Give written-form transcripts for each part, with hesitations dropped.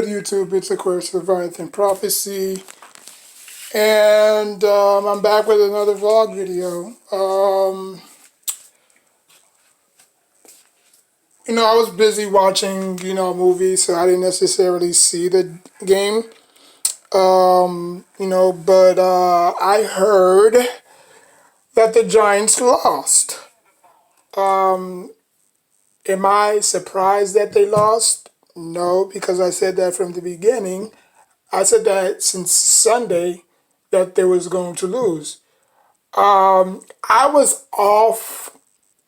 good, YouTube? It's of course Leviathan Prophecy, and I'm back with another vlog video. I was busy watching, movies, so I didn't necessarily see the game. But I heard that the Giants lost. Am I surprised that they lost? No, because I said that from the beginning. I said that since Sunday that they was going to lose. I was off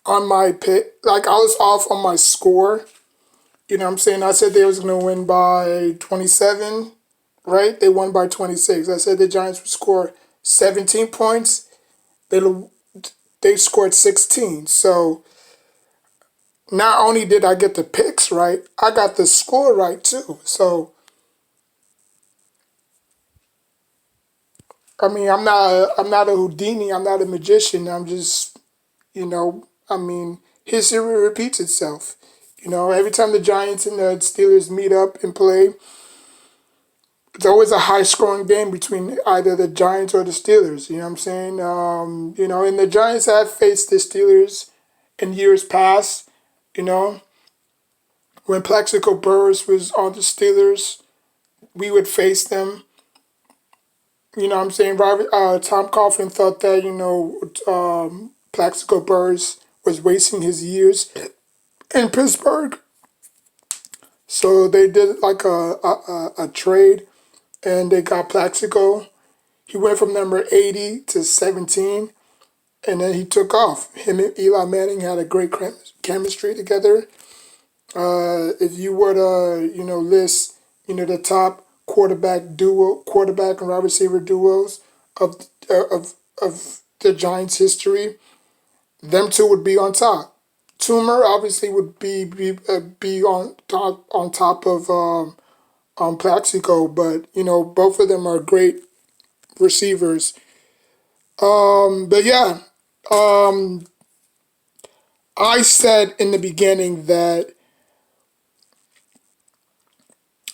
on my pick, like I was off on my score. You know what I'm saying? I said they was going to win by 27, right? They won by 26. I said the Giants would score 17 points. They scored 16. So not only did I get the picks right, I got the score right too. So I mean, I'm not a Houdini. I'm not a magician. I'm just, history repeats itself. Every time the Giants and the Steelers meet up and play, it's always a high-scoring game between either the Giants or the Steelers. You know what I'm saying? And the Giants have faced the Steelers in years past. When Plaxico Burress was on the Steelers, we would face them. You know what I'm saying? Tom Coughlin thought that, Plaxico Burress was wasting his years in Pittsburgh. So they did like a trade, and they got Plaxico. He went from number 80 to 17, and then he took off. Him and Eli Manning had a great chemistry together. If you were to, list, the top quarterback and wide receiver duos of the Giants' history, them two would be on top. Toomer obviously would be on top of Plaxico, but both of them are great receivers. But yeah, I said in the beginning that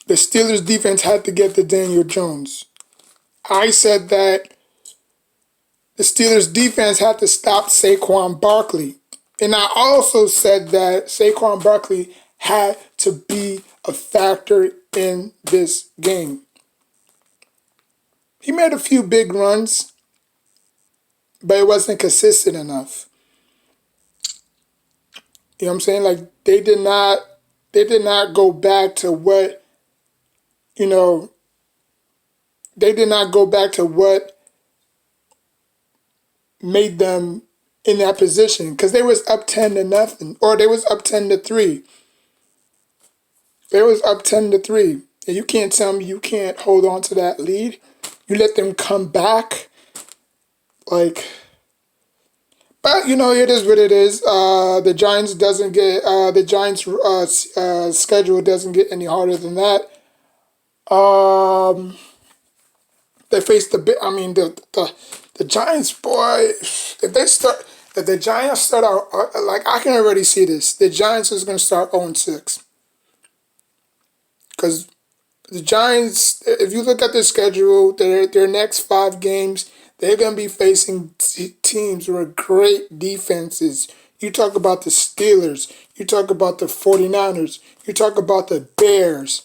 the Steelers defense had to get to Daniel Jones. I said that the Steelers defense had to stop Saquon Barkley. And I also said that Saquon Barkley had to be a factor in this game. He made a few big runs, but it wasn't consistent enough. You know what I'm saying? Like they did not go back to what, they did not go back to what made them in that position, because they was up 10-0, or they was up 10-3. They was up 10-3. And you can't tell me you can't hold on to that lead. You let them come back. But it is what it is. The Giants schedule doesn't get any harder than that. They face the Giants, boy. If the Giants start out, I can already see this. The Giants is going to start 0-6. Because the Giants, if you look at their schedule, their next 5 games, they're going to be facing teams with great defenses. You talk about the Steelers. You talk about the 49ers. You talk about the Bears.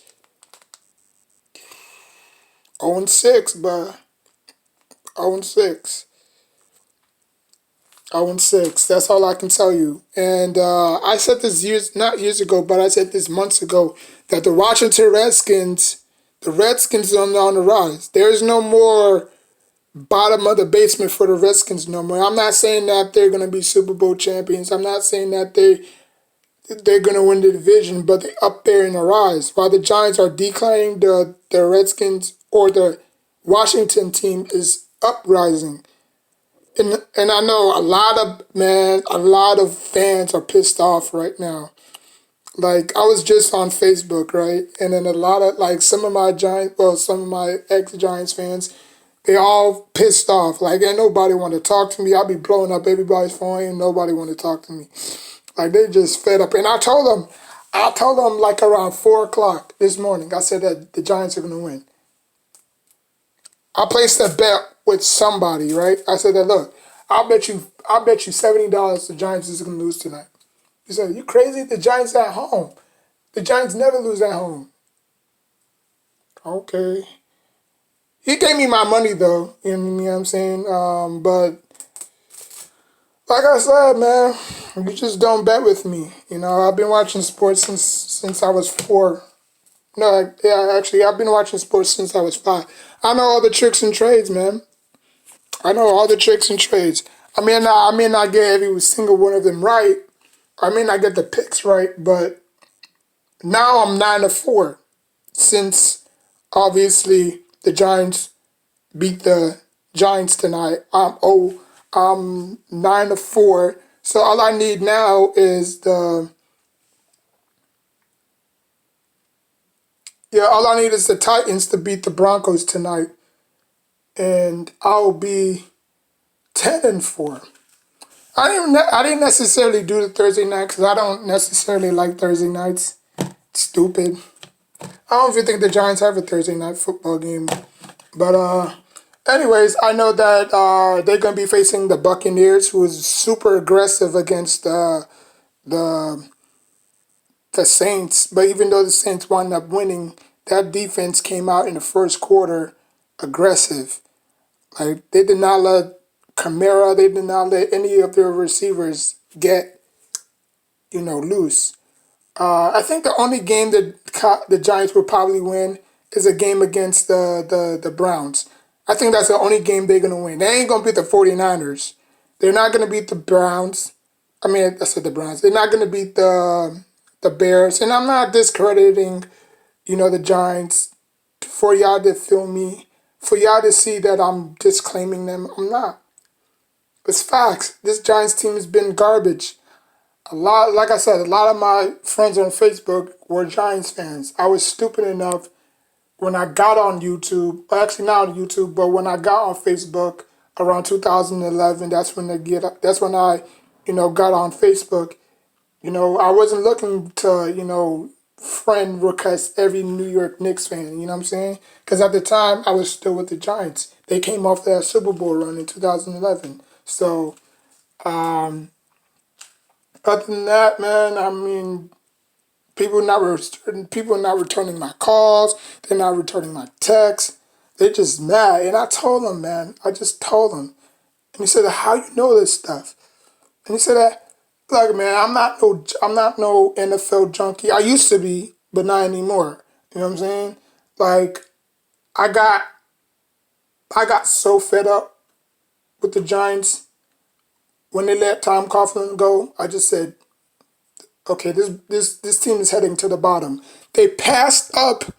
0-6, but 0-6. 0-6. That's all I can tell you. And I said this not years ago, but I said this months ago, that the Washington Redskins, are on the rise. There's no more bottom of the basement for the Redskins no more. I'm not saying that they're going to be Super Bowl champions. I'm not saying that they're going to win the division, but they're up there in the rise. While the Giants are declining, the Redskins or the Washington team is uprising. And I know a lot of fans are pissed off right now. Like, I was just on Facebook, right? And then a lot of, some of my ex-Giants fans, they all pissed off. Like, ain't nobody want to talk to me. I'll be blowing up everybody's phone. Ain't nobody want to talk to me. Like, they just fed up. And I told them, I told them like around 4 o'clock this morning. I said that the Giants are gonna win. I placed a bet with somebody, right? I said that look, I'll bet you $70 the Giants is gonna lose tonight. He said, you crazy? The Giants at home. The Giants never lose at home. Okay. He gave me my money though. You know what I'm saying? But like I said, man, you just don't bet with me. You know, I've been watching sports since I was 4. No, yeah, actually, I've been watching sports since I was 5. I know all the tricks and trades, man. I know all the tricks and trades. I may not get every single one of them right. I may not get the picks right, but now I'm 9-4 since obviously the Giants beat the Giants tonight. I'm 9-4. So all I need now is all I need is the Titans to beat the Broncos tonight, and I'll be 10-4. I didn't necessarily do the Thursday night because I don't necessarily like Thursday nights. It's stupid. I don't even think the Giants have a Thursday night football game. But anyways, I know that they're gonna be facing the Buccaneers, who is super aggressive against the the Saints. But even though the Saints wound up winning, that defense came out in the first quarter aggressive. Like they did not let Kamara, they did not let any of their receivers get loose. I think the only game that the Giants will probably win is a game against the Browns. I think that's the only game they're going to win. They ain't going to beat the 49ers. They're not going to beat the Browns. I said the Browns. They're not going to beat the Bears. And I'm not discrediting, the Giants for y'all to feel me, for y'all to see that I'm disclaiming them. I'm not. It's facts. This Giants team has been garbage. Like I said, a lot of my friends on Facebook were Giants fans. I was stupid enough when I got on YouTube, well, actually not on YouTube, but when I got on Facebook around 2011, that's when I, got on Facebook. I wasn't looking to, friend request every New York Knicks fan, you know what I'm saying? Because at the time, I was still with the Giants. They came off that Super Bowl run in 2011. So, other than that, man, people not returning my calls. They're not returning my texts. They're just mad. And I told them, man. I just told them. And he said, "How you know this stuff?" And he said that, "Look, man, I'm not no NFL junkie. I used to be, but not anymore. You know what I'm saying? Like, I got so fed up with the Giants when they let Tom Coughlin go. I just said, okay, this team is heading to the bottom. They passed up.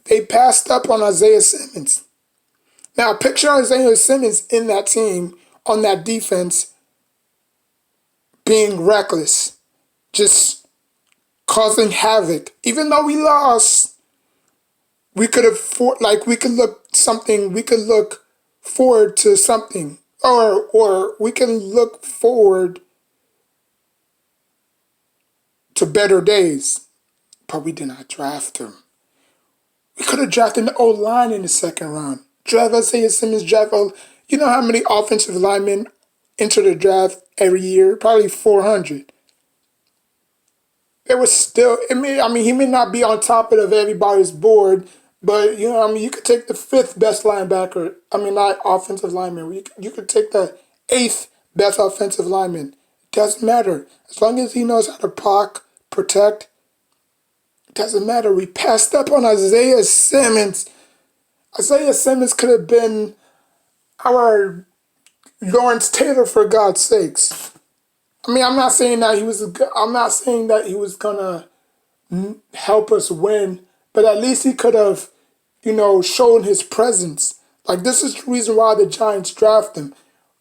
They passed up on Isaiah Simmons. Now picture Isaiah Simmons in that team on that defense being reckless, just causing havoc. Even though we lost, we could look forward to something, or we can look forward to better days. But we did not draft him. We could have drafted an O-line in the second round. Draft Isaiah Simmons, you know how many offensive linemen enter the draft every year? Probably 400. It was still, he may not be on top of everybody's board, but, you could take the 5th best linebacker. Not offensive lineman. You could take the 8th best offensive lineman. It doesn't matter. As long as he knows how to block, protect, it doesn't matter. We passed up on Isaiah Simmons. Isaiah Simmons could have been our Lawrence Taylor, for God's sakes. I'm not saying that I'm not saying that he was gonna help us win, but at least he could have, shown his presence. Like, this is the reason why the Giants draft him.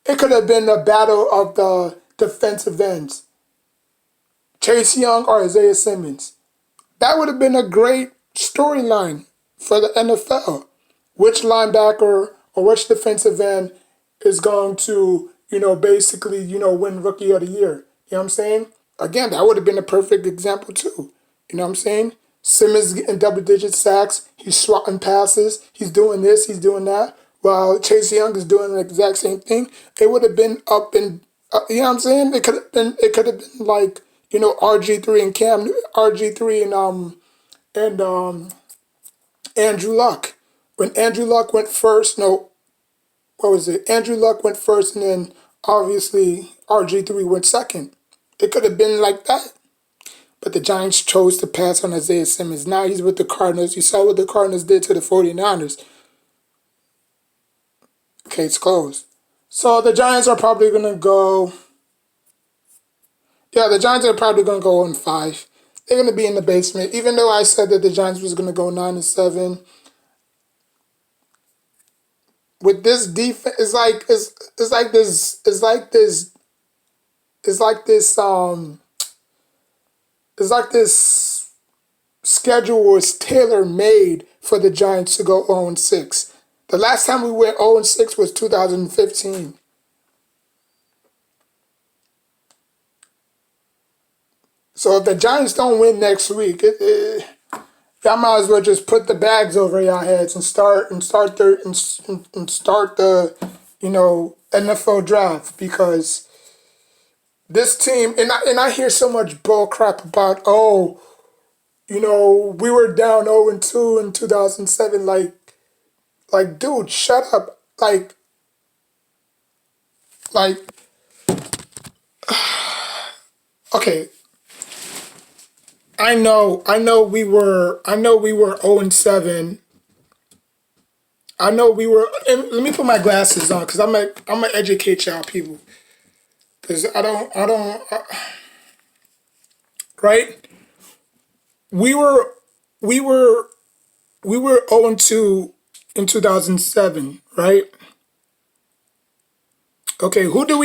It could have been the battle of the defensive ends, Chase Young or Isaiah Simmons. That would have been a great storyline for the NFL. Which linebacker or which defensive end is going to, basically, win Rookie of the Year. You know what I'm saying? Again, that would have been a perfect example too. You know what I'm saying? Simmons getting double-digit sacks. He's swatting passes. He's doing this. He's doing that. While Chase Young is doing the exact same thing. It would have been up and you know what I'm saying? It could have been. It could have been like RG3 and RG3 and Andrew Luck. When Andrew Luck went first, no, what was it? Andrew Luck went first, and then obviously RG3 went second. It could have been like that. But the Giants chose to pass on Isaiah Simmons. Now he's with the Cardinals. You saw what the Cardinals did to the 49ers. Case closed. So the Giants are probably going to go... Yeah, the Giants are probably going to go on 5. They're going to be in the basement. Even though I said that the Giants was going to go 9-7. With this defense, it's like this schedule was tailor made for the Giants to go 0-6. The last time we went 0-6 was 2015. So if the Giants don't win next week, y'all might as well just put the bags over y'all heads and start the NFL draft, because this team, and I hear so much bull crap about, we were down 0-2 in 2007. Like, dude, shut up. Like, okay. I know we were 0-7. I know we were, and let me put my glasses on, because I'm gonna educate y'all people. Because right? We were 0-2 in 2007, right? Okay, who did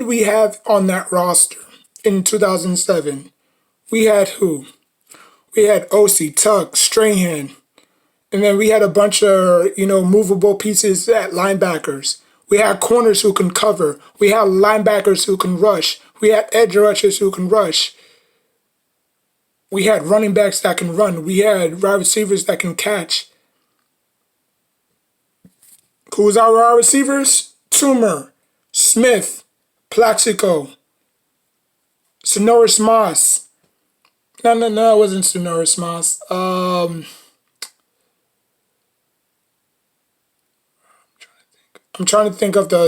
we have on that roster in 2007? We had who? We had OC, Tuck, Strahan, and then we had a bunch of, movable pieces at linebackers. We had corners who can cover. We had linebackers who can rush. We had edge rushers who can rush. We had running backs that can run. We had wide receivers that can catch. Who's our wide receivers? Toomer, Smith, Plaxico, Sonoris Moss. No, it wasn't Sonoris Moss. I'm trying to think of the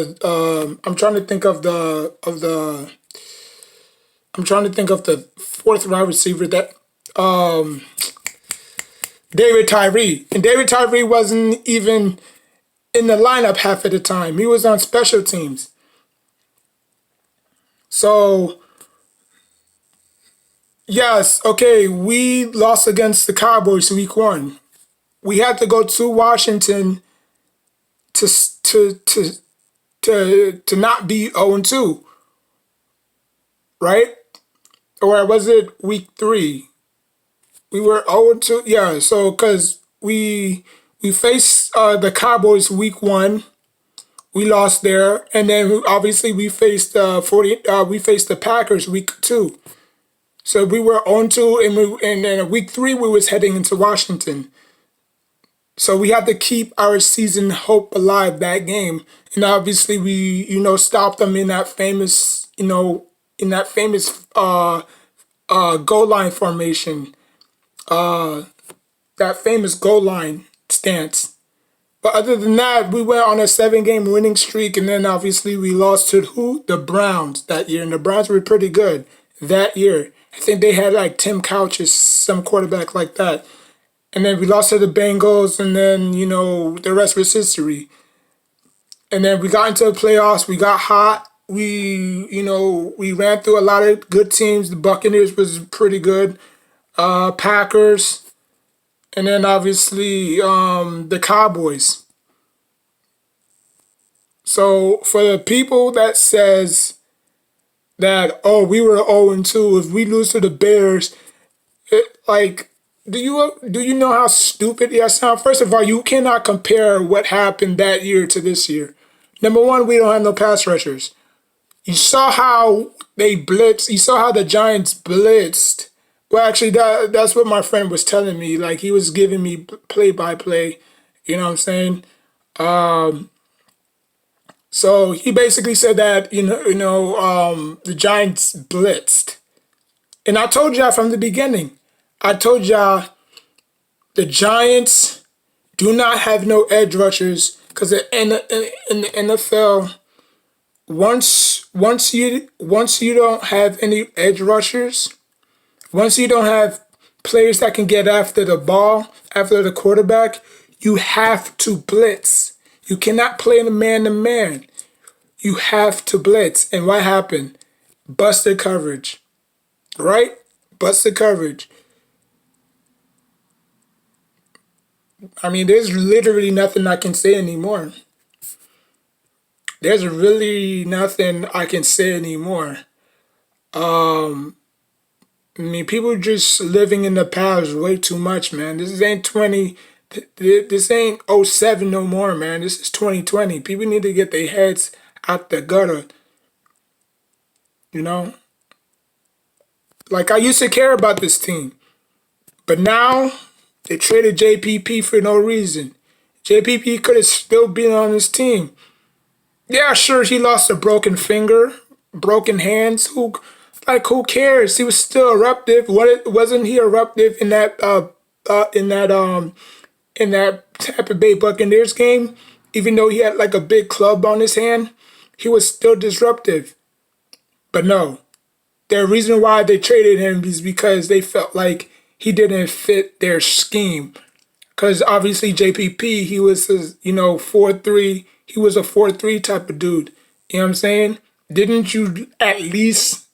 fourth wide receiver that David Tyree. And David Tyree wasn't even in the lineup half of the time. He was on special teams. So yes, okay, we lost against the Cowboys week 1. We had to go to Washington to not be 0-2, right? Or was it week 3? We were 0-2, yeah. So because we faced the Cowboys week 1, we lost there, and then obviously we faced we faced the Packers week 2. So we were 0-2, and then week 3 we was heading into Washington. So we had to keep our season hope alive that game, and obviously we stopped them in that famous goal line formation, that famous goal line stance. But other than that, we went on a 7-game winning streak, and then obviously we lost to who? The Browns that year, and the Browns were pretty good that year. I think they had like Tim Couch or some quarterback like that. And then we lost to the Bengals, and then, the rest was history. And then we got into the playoffs. We got hot. We ran through a lot of good teams. The Buccaneers was pretty good. Packers. And then obviously the Cowboys. So for the people that says that, we were 0-2, if we lose to the Bears, do you know how stupid that sounds? First of all, you cannot compare what happened that year to this year. Number one, we don't have no pass rushers. You saw how they blitzed. You saw how the Giants blitzed Well, actually, that's what my friend was telling me. Like he was giving me play by play. You know what I'm saying? Um, so he basically said that the Giants blitzed, and I told y'all from the beginning. I told y'all the Giants do not have no edge rushers because in the NFL, once you don't have any edge rushers, once you don't have players that can get after the ball, after the quarterback, you have to blitz. You cannot play in a man to man. You have to blitz. And what happened? Busted coverage, right? Busted coverage. I mean, there's literally nothing I can say anymore. There's really nothing I can say anymore. Um, I mean, people just living in the past way too much, man. This ain't 20. This ain't '07 no more, man. This is 2020. People need to get their heads out the gutter, you know? Like, I used to care about this team, but now they traded JPP for no reason. JPP could have still been on this team. Yeah, sure, he lost a broken finger, broken hands. Who cares? He was still eruptive. Wasn't he eruptive in that Tampa Bay Buccaneers game? Even though he had like a big club on his hand, he was still disruptive. But no, the reason why they traded him is because they felt like he didn't fit their scheme. Because obviously JPP, he was 4-3. He was a 4-3 type of dude. You know what I'm saying? Didn't you at least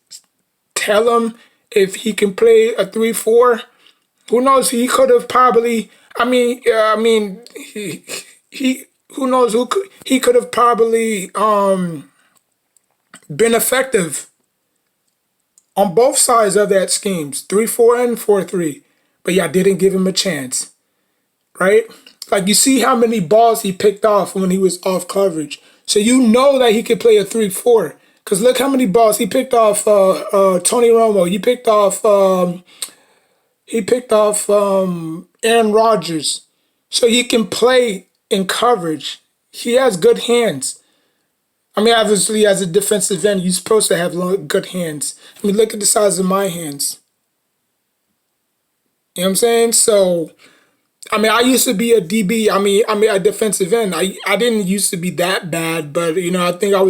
tell him if he can play a 3-4? Who knows? He could have probably. He who knows he could have probably been effective on both sides of that schemes, 3-4 and 4-3. But yeah, didn't give him a chance, right? Like you see how many balls he picked off when he was off coverage, so you know that he could play a 3-4. Cause look how many balls he picked off Tony Romo. He picked off Aaron Rodgers. So he can play in coverage. He has good hands. I mean, obviously, as a defensive end, you're supposed to have good hands. I mean, look at the size of my hands. You know what I'm saying? So, I mean, I used to be a DB. I mean, a defensive end. I didn't used to be that bad, but I think I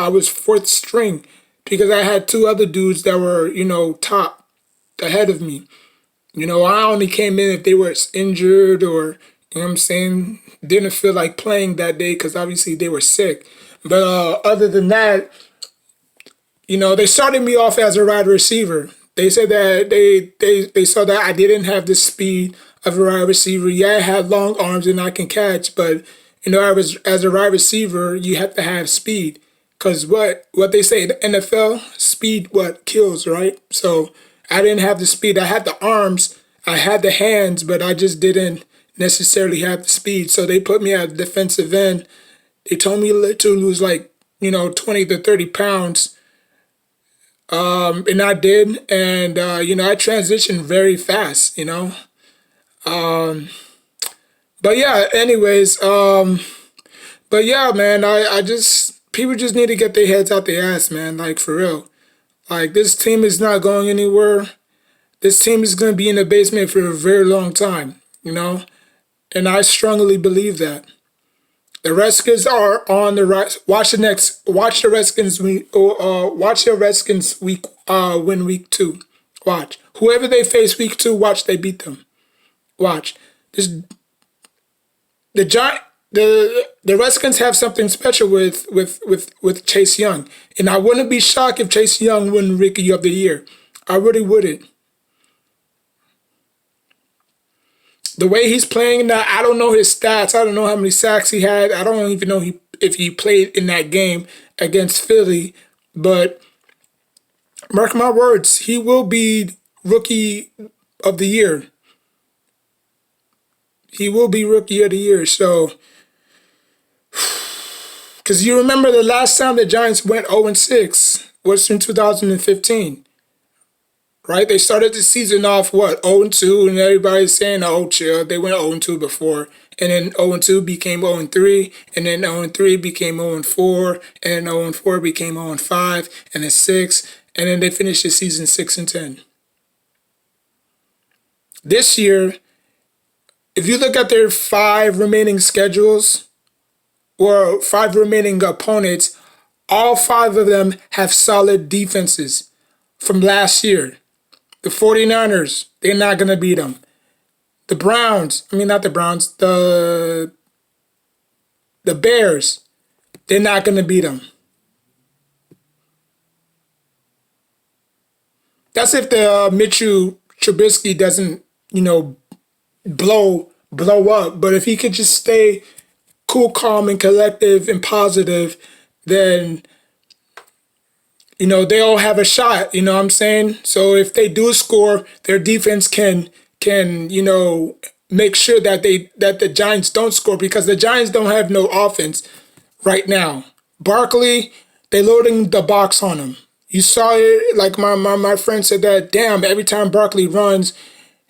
was fourth string because I had two other dudes that were top ahead of me. I only came in if they were injured or, what I'm saying, didn't feel like playing that day because obviously they were sick. But other than that, they started me off as a wide receiver. They said that they saw that I didn't have the speed of a wide receiver. Yeah, I had long arms and I can catch, but, I was as a wide receiver, you have to have speed. Because what they say, the NFL, speed what kills, right? So I didn't have the speed. I had the arms, I had the hands, but I just didn't necessarily have the speed. So they put me at defensive end. They told me to lose like, 20 to 30 pounds. And I did. And, I transitioned very fast. But yeah, anyways, but yeah, man, people just need to get their heads out their ass, man. Like, for real. Like, this team is not going anywhere. This team is going to be in the basement for a very long time, And I strongly believe that. The Redskins are on the rise. Watch the Redskins watch the Redskins win week 2. Watch. Whoever they face week 2, watch they beat them. Watch. This the giant the Redskins have something special with Chase Young. And I wouldn't be shocked if Chase Young won Rookie of the Year. I really wouldn't. The way he's playing now, I don't know his stats. I don't know how many sacks he had. I don't even know if he played in that game against Philly. But mark my words, he will be Rookie of the Year. He will be Rookie of the Year. So, because you remember the last time the Giants went 0-6 was in 2015. right? They started the season off, what, 0-2, and everybody's saying, oh, chill. They went 0-2 before. And then 0-2 became 0-3, and then 0-3 became 0-4, and then 0-4 became 0-5, and then 6, and then they finished the season 6-10. This year, if you look at their 5 remaining schedules, or 5 remaining opponents, all 5 of them have solid defenses from last year. The 49ers, they're not going to beat them. The Browns, I mean, not the Browns, the Bears, they're not going to beat them. That's if the Mitchell Trubisky doesn't, blow up. But if he could just stay cool, calm, and collective and positive, then they all have a shot. You know what I'm saying? So if they do score, their defense can make sure that the Giants don't score, because the Giants don't have no offense right now. Barkley, they loading the box on him. You saw it, like my friend said that, damn, every time Barkley runs,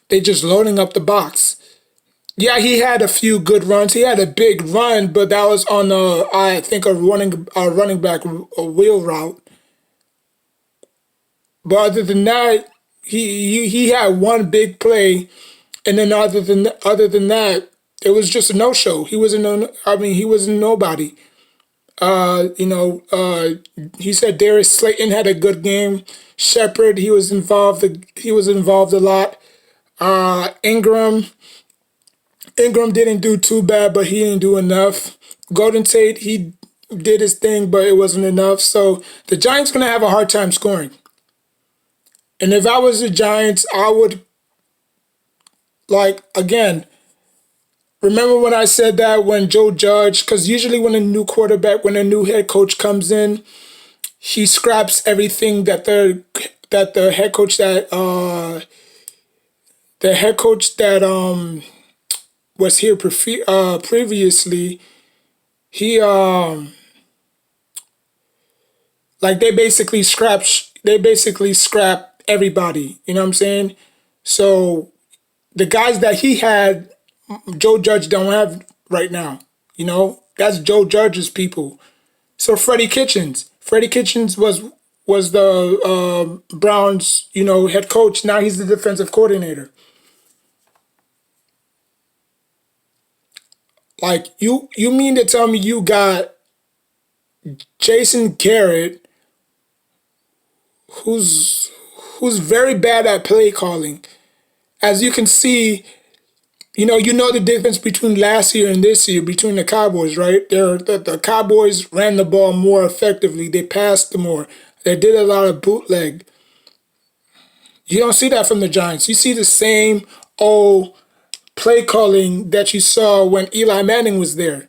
they just loading up the box. Yeah, he had a few good runs. He had a big run, but that was on I think a running back a wheel route. But other than that, he had one big play, and then other than that, it was just a no-show. He wasn't nobody. He said Darius Slayton had a good game. Shepard, he was involved a lot. Ingram didn't do too bad, but he didn't do enough. Golden Tate, he did his thing, but it wasn't enough. So the Giants gonna have a hard time scoring. And if I was the Giants, I would, again, remember when I said that when Joe Judge, because usually when a new head coach comes in, he scraps everything that the head coach that was here previously, he they basically scrap everybody. You know what I'm saying? So the guys that he had, Joe Judge don't have right now. That's Joe Judge's people. So Freddie Kitchens was the Browns, head coach. Now he's the defensive coordinator. You mean to tell me you got Jason Garrett, who's very bad at play calling. As you can see, you know the difference between last year and this year between the Cowboys, right? The Cowboys ran the ball more effectively. They passed more. They did a lot of bootleg. You don't see that from the Giants. You see the same old play calling that you saw when Eli Manning was there.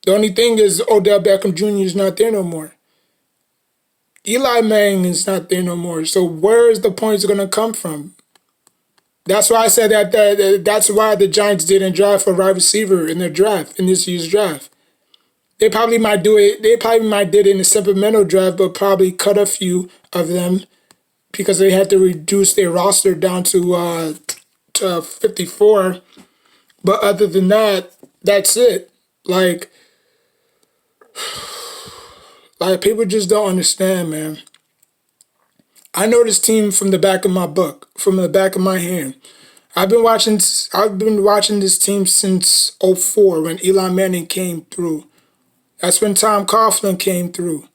The only thing is Odell Beckham Jr. is not there no more. Eli Manning is not there no more. So where is the points going to come from? That's why I said that's why the Giants didn't draft a wide receiver in this year's draft. They probably might do it. They probably might did it in the supplemental draft, but probably cut a few of them because they had to reduce their roster down to 54. But other than that, that's it. Like people just don't understand, man. I know this team from the back of my book, from the back of my hand. I've been watching this team since '04 when Eli Manning came through. That's when Tom Coughlin came through.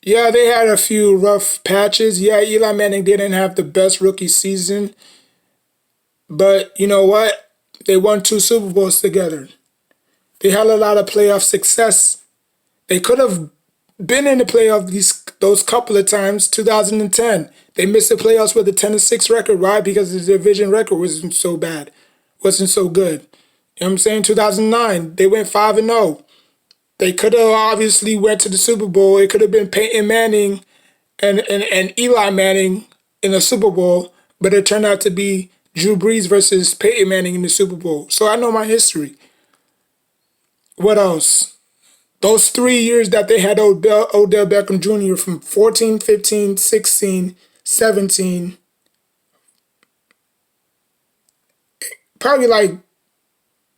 Yeah, they had a few rough patches. Yeah, Eli Manning didn't have the best rookie season. But you know what? They won 2 Super Bowls together. They had a lot of playoff success. They could have been in the playoffs those couple of times. 2010, they missed the playoffs with a 10-6 record. Why? Because the division record wasn't so bad, wasn't so good. You know what I'm saying? 2009, they went 5-0. They could have obviously went to the Super Bowl. It could have been Peyton Manning and Eli Manning in the Super Bowl, but it turned out to be Drew Brees versus Peyton Manning in the Super Bowl. So I know my history. What else? Those 3 years that they had Odell Beckham Jr. from 14, 15, 16, 17, probably like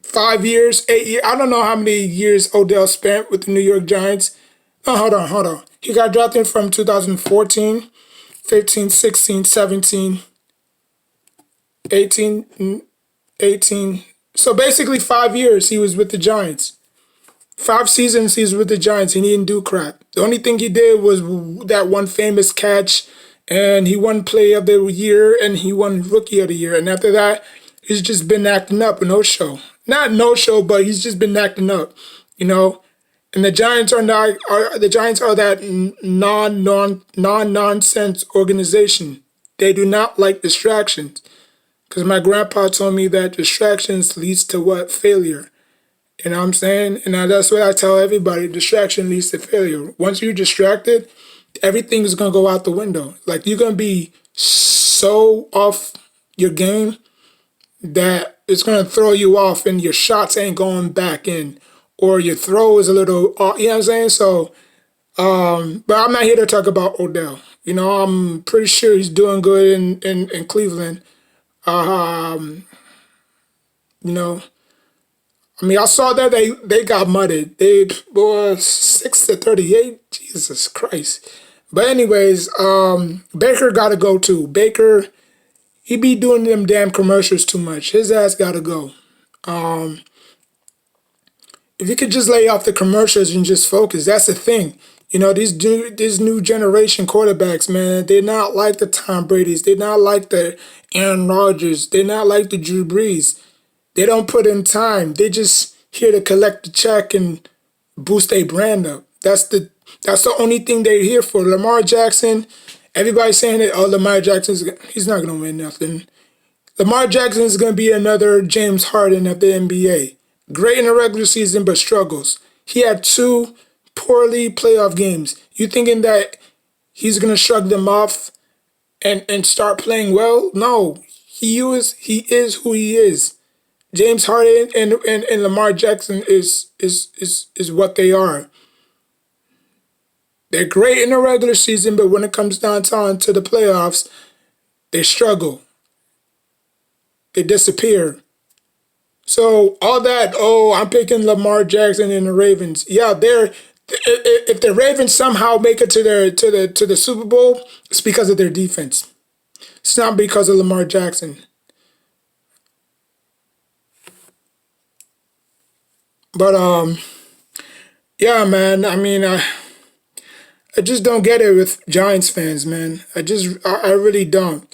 5 years, 8 years. I don't know how many years Odell spent with the New York Giants. No, hold on. He got drafted from 2014, 15, 16, 17, 18, 18. So basically 5 years he was with the Giants. 5 seasons he was with the Giants and he didn't do crap. The only thing he did was that one famous catch, and he won Play of the Year and he won Rookie of the Year. And after that, he's just been acting up, no show. Not no show, but he's just been acting up, you know. And the Giants are not the Giants are that non nonsense organization. They do not like distractions. Because my grandpa told me that distractions leads to what? Failure. You know what I'm saying? And that's what I tell everybody. Distraction leads to failure. Once you're distracted, everything is going to go out the window. Like, you're going to be so off your game that it's going to throw you off and your shots ain't going back in. Or your throw is a little off. You know what I'm saying? So, but I'm not here to talk about Odell. You know, I'm pretty sure he's doing good in Cleveland. You know, I mean, I saw that they got mudded. They was 6-38. Jesus Christ. But anyways, Baker got to go too. Baker, he be doing them damn commercials too much. His ass got to go. If you could just lay off the commercials and just focus, that's the thing. You know, these new generation quarterbacks, man, they're not like the Tom Brady's. They're not like the Aaron Rodgers. They're not like the Drew Brees. They don't put in time. They just here to collect the check and boost their brand up. That's the only thing they're here for. Lamar Jackson, everybody's saying that, oh, Lamar Jackson's he's not gonna win nothing. Lamar Jackson is gonna be another James Harden of the NBA. Great in the regular season, but struggles. He had 2 poorly playoff games. You thinking that he's gonna shrug them off and start playing well? No, he is who he is. James Harden and Lamar Jackson is what they are. They're great in the regular season, but when it comes down to the playoffs, they struggle. They disappear. So all that, oh, I'm picking Lamar Jackson and the Ravens. Yeah, if the Ravens somehow make it to the Super Bowl, it's because of their defense. It's not because of Lamar Jackson. But yeah, man. I mean, I just don't get it with Giants fans, man. I really don't.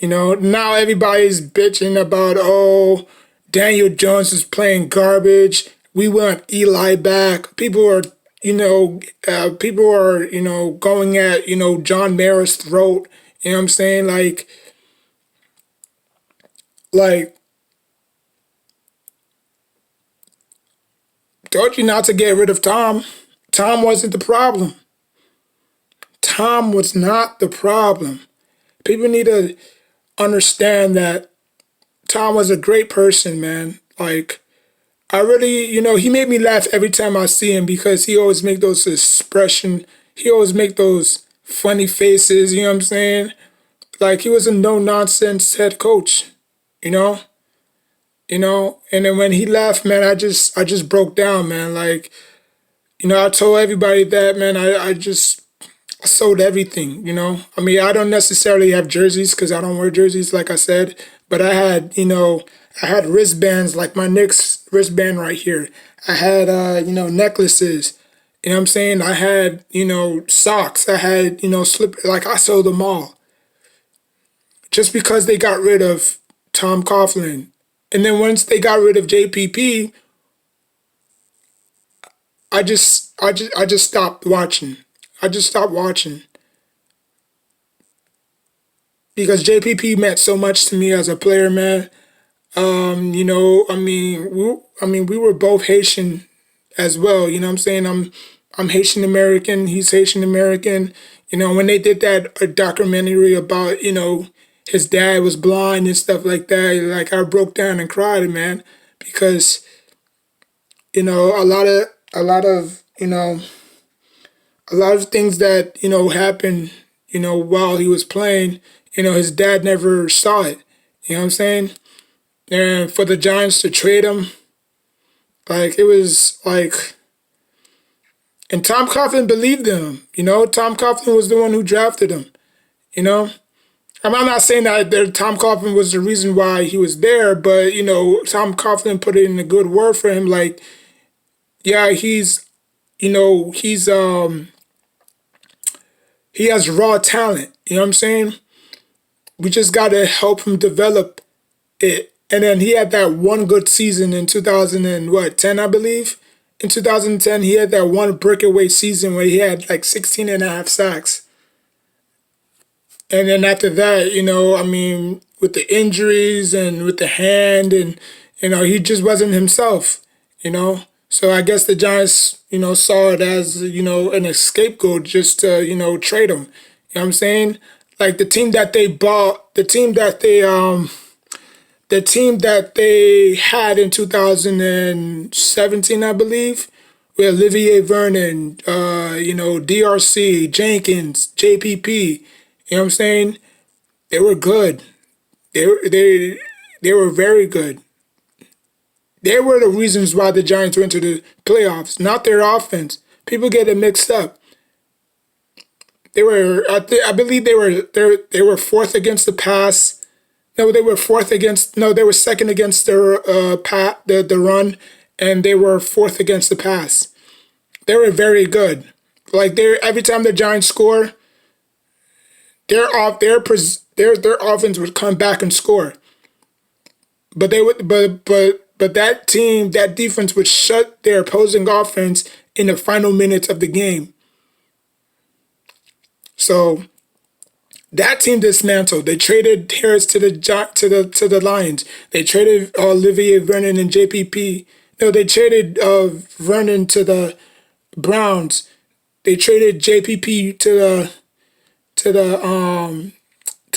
You know, now everybody's bitching about, oh, Daniel Jones is playing garbage. We want Eli back. People are, going at, John Mara's throat. You know what I'm saying? Like, told you not to get rid of Tom. Tom wasn't the problem. Tom was not the problem. People need to understand that Tom was a great person, man. Like, I really, he made me laugh every time I see him because he always make those expression. He always make those funny faces, you know what I'm saying? Like, he was a no-nonsense head coach, you know? And then when he left, man, I just broke down, man. Like, I told everybody that, man, I sold everything, I mean, I don't necessarily have jerseys because I don't wear jerseys, like I said, but I had wristbands, like my Knicks wristband right here. I had, necklaces, you know what I'm saying? I had, socks. I had, slip, like I sold them all. Just because they got rid of Tom Coughlin. And then once they got rid of JPP, I just stopped watching. I just stopped watching because JPP meant so much to me as a player, man. We were both Haitian as well. You know what I'm saying? I'm Haitian American. He's Haitian American. When they did that documentary about his dad was blind and stuff like that, like I broke down and cried, man, because a lot of you know, a lot of things that, happened, while he was playing, his dad never saw it. You know what I'm saying? And for the Giants to trade him, like, it was like, and Tom Coughlin believed in him. Tom Coughlin was the one who drafted him. You know, I'm not saying that Tom Coughlin was the reason why he was there, but Tom Coughlin put in a good word for him. Like, yeah, he has raw talent. You know what I'm saying? We just got to help him develop it. And then he had that one good season in 2010, I believe. In 2010, he had that one breakaway season where he had like 16 and a half sacks. And then after that, with the injuries and with the hand and, he just wasn't himself. So I guess the Giants, saw it as, an scapegoat just to, trade him. You know what I'm saying? Like the team that they bought, the team that they had in 2017, I believe, with Olivier Vernon, DRC, Jenkins, JPP. You know what I'm saying? They were good. They were very good. They were the reasons why the Giants went to the playoffs, not their offense. People get it mixed up. They were, I believe they were fourth against the pass. No, they were they were second against the run, and they were fourth against the pass. They were very good. Like every time the Giants score, their offense would come back and score. But that defense would shut their opposing offense in the final minutes of the game. So that team dismantled. They traded Harris to the Lions. They traded Olivier Vernon and JPP. No, they traded Vernon to the Browns. They traded JPP to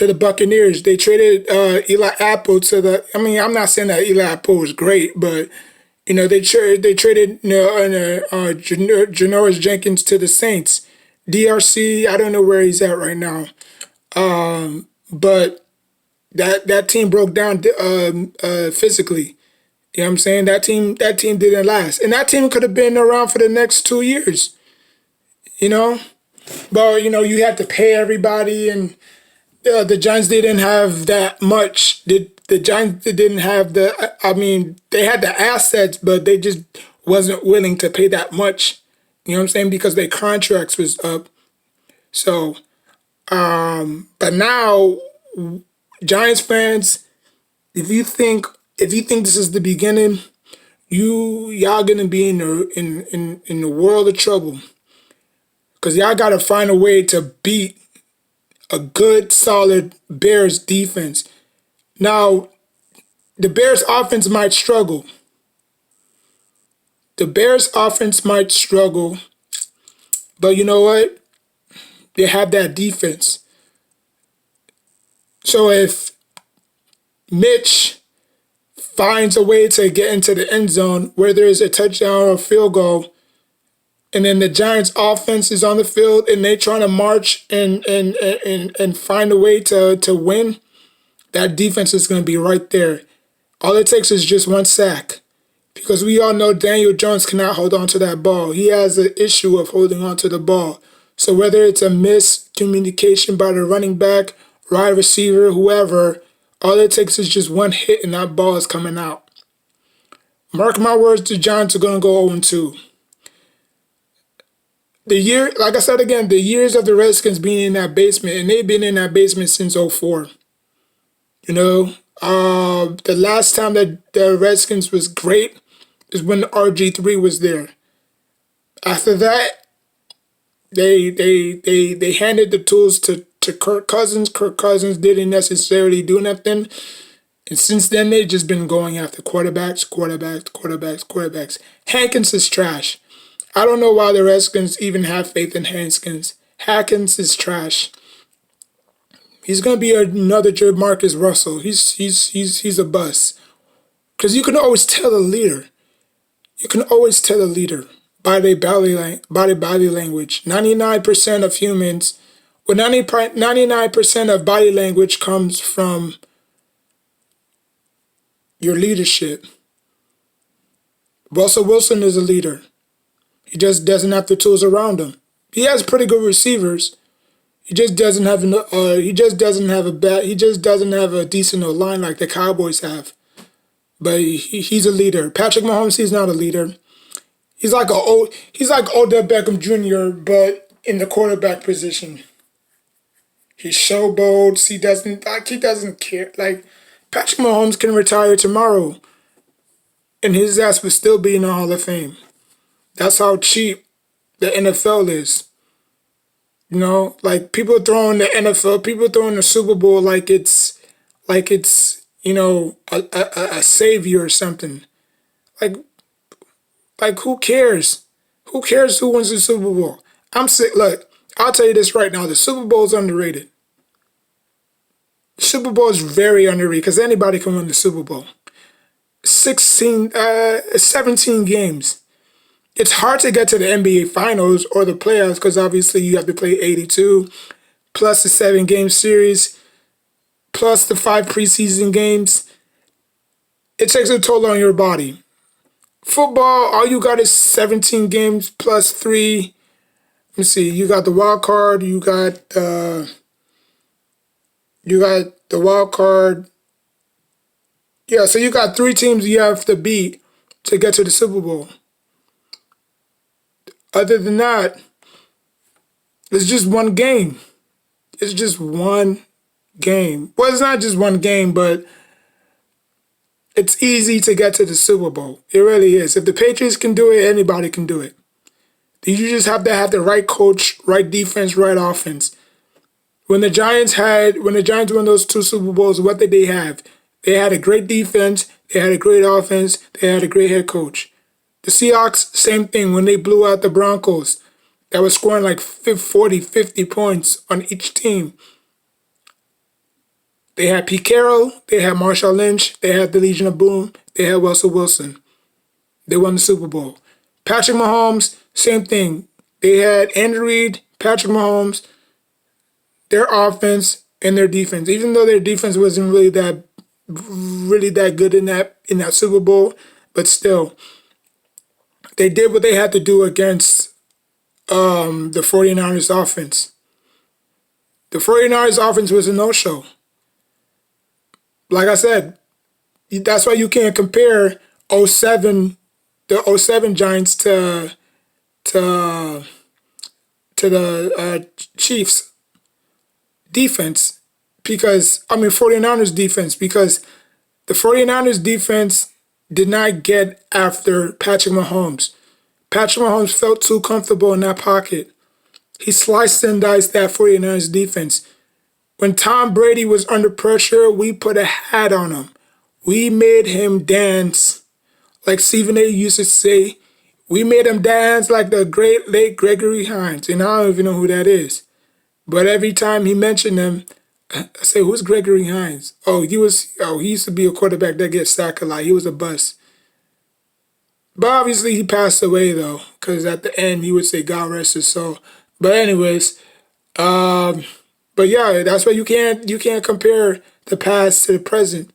the Buccaneers. They traded Eli Apple to the. I'm not saying that Eli Apple was great, but they traded Janoris Jenkins to the Saints. DRC, I don't know where he's at right now, but that team broke down physically. You know what I'm saying? That team didn't last, and that team could have been around for the next 2 years. But you had to pay everybody, and the Giants didn't have that much. The Giants didn't have they had the assets, but they just wasn't willing to pay that much. You know what I'm saying? Because their contracts was up. So, but now, Giants fans, if you think this is the beginning, y'all gonna be in the world of trouble. Cause y'all gotta find a way to beat a good, solid Bears defense. Now, the Bears offense might struggle. But you know what? They have that defense. So if Mitch finds a way to get into the end zone, whether it's a touchdown or a field goal, and then the Giants offense is on the field and they trying to march and find a way to win, that defense is going to be right there. All it takes is just one sack. Because we all know Daniel Jones cannot hold on to that ball. He has an issue of holding on to the ball. So whether it's a miscommunication by the running back, wide receiver, whoever, all it takes is just one hit and that ball is coming out. Mark my words, the Giants are going to go 0-2. Like I said again, the years of the Redskins being in that basement, and they've been in that basement since 2004. The last time that the Redskins was great is when RG3 was there. After that, they handed the tools to Kirk Cousins. Kirk Cousins didn't necessarily do nothing. And since then, they've just been going after quarterbacks. Hankins is trash. I don't know why the Redskins even have faith in Hankins. Hankins is trash. He's gonna be another Marcus Russell. He's a bust. Because you can always tell a leader. by their body language. 99% of humans, well, 99% of body language comes from your leadership. Russell Wilson is a leader. He just doesn't have the tools around him. He has pretty good receivers. He just doesn't have he just doesn't have a decent line like the Cowboys have. But he's a leader. Patrick Mahomes, he's not a leader. He's like Odell Beckham Jr., but in the quarterback position. He showboats. He doesn't care. Like, Patrick Mahomes can retire tomorrow, and his ass would still be in the Hall of Fame. That's how cheap the NFL is. You know, like, people throwing the NFL, people throwing the Super Bowl like it's a savior or something. Like, who cares? Who cares who wins the Super Bowl? I'm sick. Look, I'll tell you this right now. The Super Bowl is underrated. The Super Bowl is very underrated because anybody can win the Super Bowl. 17 games. It's hard to get to the NBA Finals or the playoffs because obviously you have to play 82 plus the 7-game series plus the 5 preseason games. It takes a toll on your body. Football, all you got is 17 games plus 3. Let me see. You got the wild card. You got the wild card. Yeah, so you got 3 teams you have to beat to get to the Super Bowl. Other than that, it's just one game. It's just one game. Well, it's not just one game, but it's easy to get to the Super Bowl. It really is. If the Patriots can do it, anybody can do it. You just have to have the right coach, right defense, right offense. When the Giants won those 2 Super Bowls, what did they have? They had a great defense, they had a great offense, they had a great head coach. The Seahawks, same thing. When they blew out the Broncos, that was scoring like 40, 50 points on each team. They had Pete Carroll, they had Marshawn Lynch, they had the Legion of Boom, they had Russell Wilson. They won the Super Bowl. Patrick Mahomes, same thing. They had Andy Reid, Patrick Mahomes, their offense and their defense. Even though their defense wasn't really that good in that Super Bowl, but still, they did what they had to do against the 49ers offense. The 49ers offense was a no-show. Like I said, that's why you can't compare the 07 Giants to the Chiefs defense 49ers defense, because the 49ers defense did not get after Patrick Mahomes. Patrick Mahomes felt too comfortable in that pocket. He sliced and diced that 49ers defense. When Tom Brady was under pressure, we put a hat on him. We made him dance. Like Stephen A. used to say, we made him dance like the great late Gregory Hines. And I don't even know who that is. But every time he mentioned him, I say, who's Gregory Hines? He used to be a quarterback that gets sacked a lot. He was a bust. But obviously he passed away though, because at the end he would say, God rest his soul. But anyways, but yeah, that's why you can't compare the past to the present.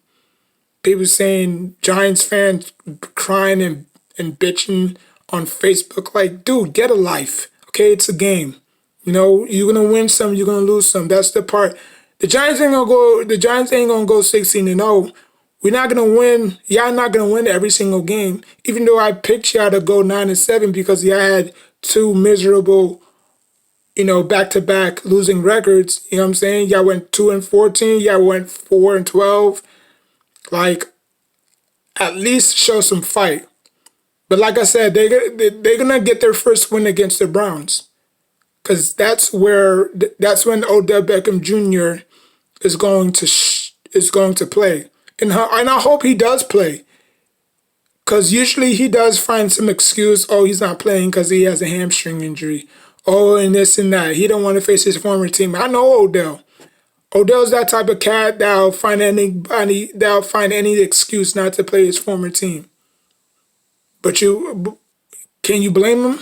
People saying, Giants fans crying and bitching on Facebook, like, dude, get a life. Okay, it's a game. You know, you're gonna win some, you're gonna lose some. That's the part. The Giants ain't gonna go 16-0. We're not gonna win. Y'all not gonna win every single game. Even though I picked y'all to go 9-7 because y'all had 2 miserable, back-to-back losing records. You know what I'm saying? Y'all went 2-14. Y'all went 4-12. Like, at least show some fight. But like I said, they're gonna get their first win against the Browns, because that's when Odell Beckham Jr. is going to play, and I hope he does play, because usually he does find some excuse. Oh, he's not playing because he has a hamstring injury. Oh, and this and that. He don't want to face his former team. I know Odell. Odell's that type of cat that'll find any excuse not to play his former team. But Can you blame him?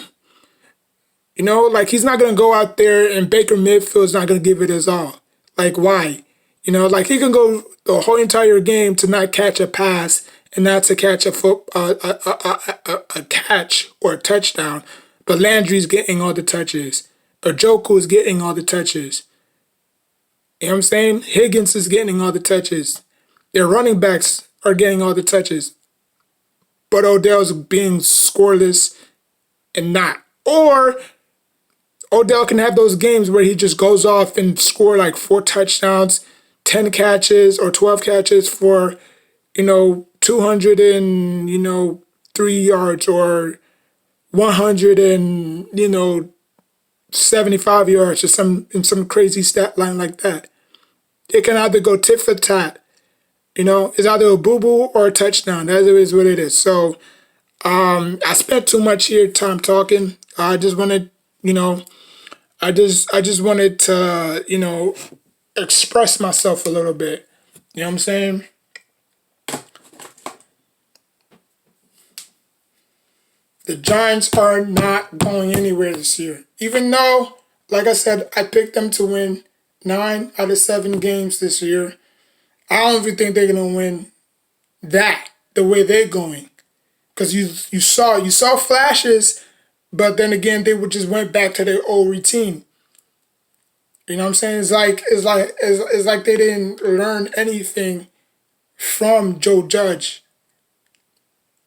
You know, like he's not gonna go out there and Baker Mayfield's not gonna give it his all. Like why? You know, like he can go the whole entire game to not catch a pass and not to catch a catch or a touchdown, but Landry's getting all the touches, or Joku's getting all the touches. You know what I'm saying? Higgins is getting all the touches. Their running backs are getting all the touches, but Odell's being scoreless and not. Or Odell can have those games where he just goes off and score like 4 touchdowns, 10 catches or 12 catches for, 203 yards or 175 yards or some crazy stat line like that. It can either go tit for tat. It's either a boo-boo or a touchdown. That is what it is. So I spent too much here time talking. I just wanted, I just wanted to, express myself a little bit. You know what I'm saying? The Giants are not going anywhere this year. Even though, like I said, I picked them to win 9 out of 7 games this year. I don't even think they're gonna win that the way they're going. Because you saw flashes, but then again they just went back to their old routine. You know what I'm saying? It's like they didn't learn anything from Joe Judge.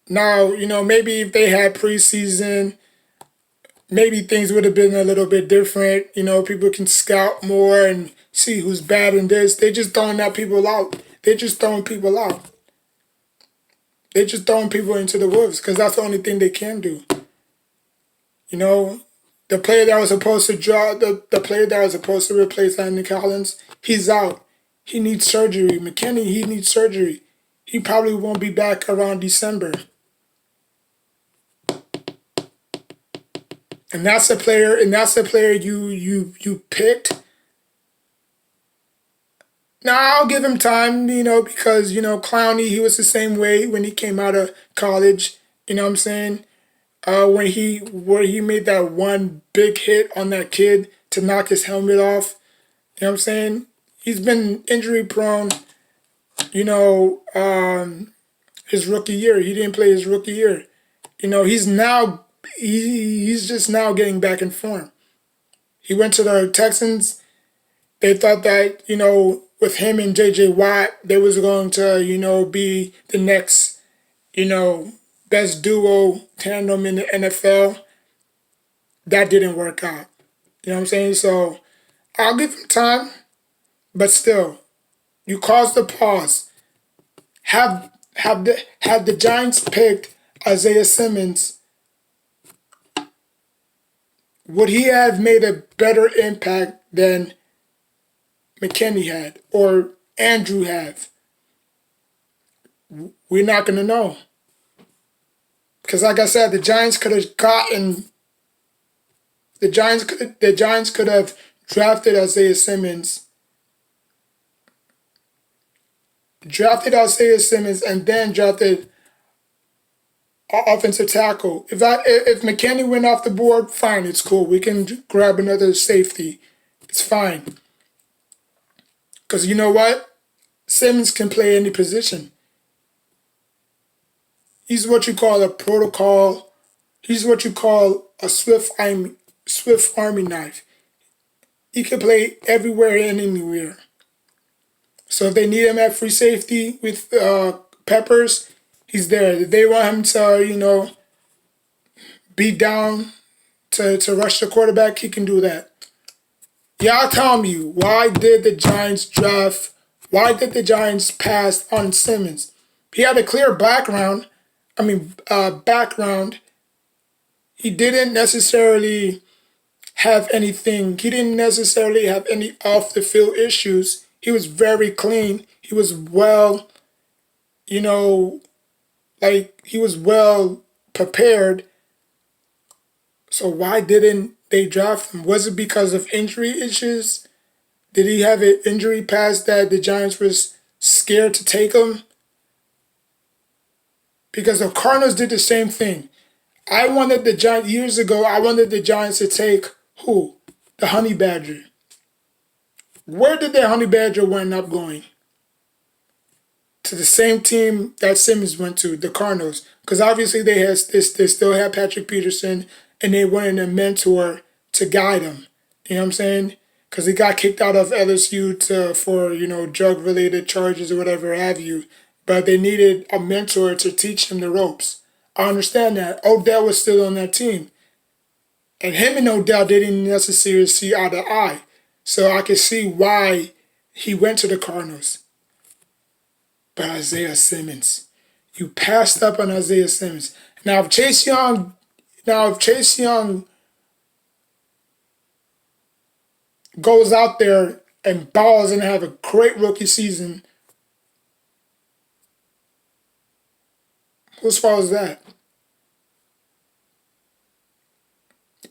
Now, maybe if they had preseason, maybe things would have been a little bit different. People can scout more and see who's bad in this. They just throwing that people out. They just throwing people out. They just throwing people into the wolves because that's the only thing they can do. The player that was supposed to the player that was supposed to replace Landon Collins, he's out. He needs surgery. McKinney, he needs surgery. He probably won't be back around December. And that's the player. You picked. Now I'll give him time, because Clowney, he was the same way when he came out of college. You know what I'm saying? Where he made that one big hit on that kid to knock his helmet off. You know what I'm saying? He's been injury prone. His rookie year, he didn't play his rookie year. He's just now getting back in form. He went to the Texans. They thought that, with him and J.J. Watt, they was going to, be the next, best duo tandem in the NFL. That didn't work out. You know what I'm saying? So I'll give him time, but still, you caused the pause. Have the Giants picked Isaiah Simmons, would he have made a better impact than McKinney had or Andrew have? We're not going to know. Because like I said, the Giants could have drafted Isaiah Simmons. And then drafted offensive tackle. If McKinney went off the board, fine, it's cool. We can grab another safety. It's fine. Because you know what? Simmons can play any position. He's what you call a protocol. He's what you call a Swift Army knife. He can play everywhere and anywhere. So if they need him at free safety with Peppers, he's there. If they want him to, be down to rush the quarterback, he can do that. Y'all tell me, why did the Giants pass on Simmons? He had a clear background. He didn't necessarily have anything. He didn't necessarily have any off the field issues. He was very clean. He was well, he was well prepared. So why didn't they draft him? Was it because of injury issues? Did he have an injury past that the Giants was scared to take him? Because the Cardinals did the same thing. I wanted the Giants years ago. I wanted the Giants to take who? The Honey Badger. Where did the Honey Badger wind up going? To the same team that Simmons went to, the Cardinals, because obviously they still had Patrick Peterson, and they wanted a mentor to guide him. You know what I'm saying? Because he got kicked out of LSU for drug related charges or whatever have you, but they needed a mentor to teach him the ropes. I understand that. Odell was still on that team, and him and Odell didn't necessarily see eye to eye, so I could see why he went to the Cardinals. But Isaiah Simmons, you passed up on Isaiah Simmons. Now if Chase Young goes out there and balls and have a great rookie season, whose fault is that?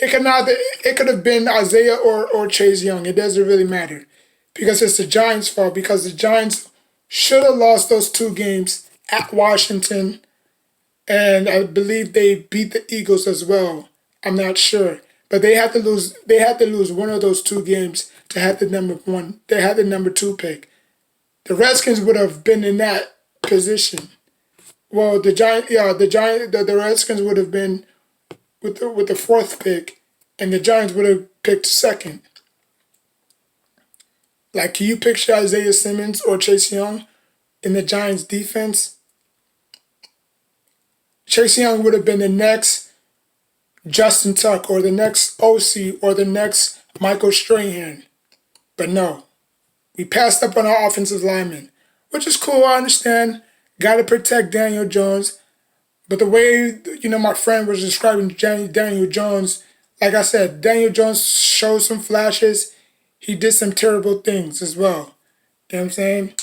It could have been Isaiah or Chase Young. It doesn't really matter. Because it's the Giants' fault. Because the Giants should have lost those 2 games at Washington. And I believe they beat the Eagles as well. I'm not sure. But they had to lose one of those 2 games to have the number 1. They had the number 2 pick. The Redskins would have been in that position. Well, the Redskins would have been with the 4th pick, and the Giants would have picked 2nd. Like, can you picture Isaiah Simmons or Chase Young in the Giants defense? Chase Young would have been the next Justin Tuck or the next OC or the next Michael Strahan. But no, we passed up on our offensive lineman, which is cool, I understand. Got to protect Daniel Jones. But the way, my friend was describing Daniel Jones, like I said, Daniel Jones showed some flashes. He did some terrible things as well. You know what I'm saying?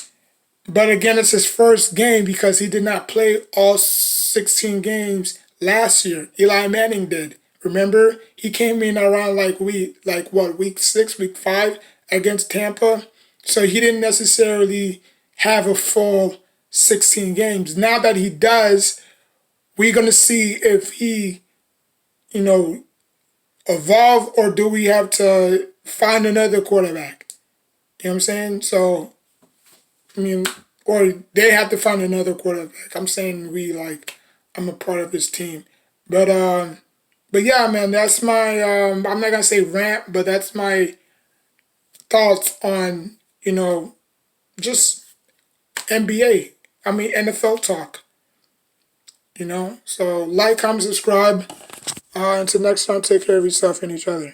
But again, it's his first game because he did not play all 16 games last year. Eli Manning did. Remember? He came in around week 6, week 5 against Tampa. So he didn't necessarily have a full 16 games. Now that he does, we're going to see if he, evolve, or do we have to find another quarterback? You know what I'm saying? So, or they have to find another quarterback. I'm saying I'm a part of this team. But yeah, man, that's my, I'm not going to say rant, but that's my thoughts on, just NBA. NFL talk. So like, comment, subscribe. Until next time, take care of yourself and each other.